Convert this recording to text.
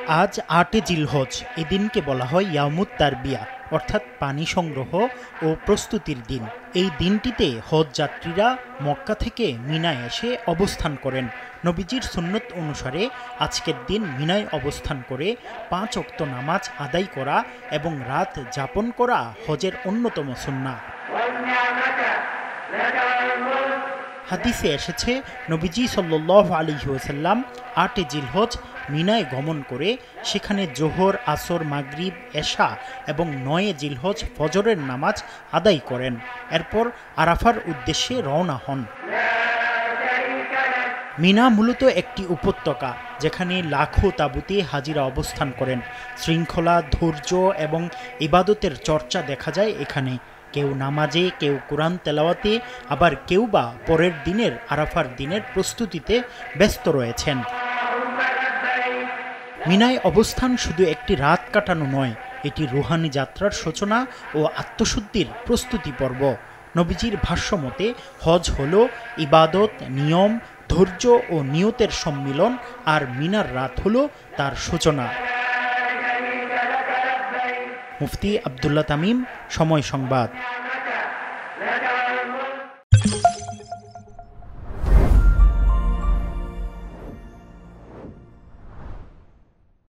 আজ ৮ জিলহজ। এদিনকে বলা হয় ইয়াউমুত তারবিয়া, অর্থাৎ পানি সংগ্রহ ও প্রস্তুতির দিন। এই দিনটিতে হজ যাত্রীরা মক্কা থেকে মিনায় এসে অবস্থান করেন। নবীজির সুন্নত অনুসারে আজকের দিন মিনায় অবস্থান করে ৫ ওয়াক্ত নামাজ আদায় করা এবং রাত যাপন করা হজের অন্যতম সুন্নাহ। হাদিসে এসেছে, নবীজি সাল্লাল্লাহু আলাইহি ওয়াসাল্লাম ৮ জিলহজ মিনায় গমন করে সেখানে জোহর, আসর, মাগরিব, এশা এবং ৯ জিলহজ ফজরের নামাজ আদায় করেন। এরপর আরাফার উদ্দেশ্যে রওনা হন। মিনা মূলত একটি উপত্যকা, যেখানে লাখো তাঁবুতে হাজিরা অবস্থান করেন। শৃঙ্খলা, ধৈর্য এবং ইবাদতের চর্চা দেখা যায় এখানে। কেউ নামাজে, কেউ কোরআন তেলাওয়াতে, আবার কেউ বা পরের দিনের আরাফার দিনের প্রস্তুতিতে ব্যস্ত রয়েছেন। মিনায় অবস্থান শুধু একটি রাত কাটানো নয়, এটি রুহানি যাত্রার সূচনা ও আত্মশুদ্ধির প্রস্তুতি পর্ব। নবীজির ভাষ্যমতে হজ হল ইবাদত, নিয়ম, ধৈর্য ও নিয়তের সম্মিলন, আর মিনার রাত হল তার সূচনা। মুফতি আব্দুল্লাহ তামিম, সময় সংবাদ।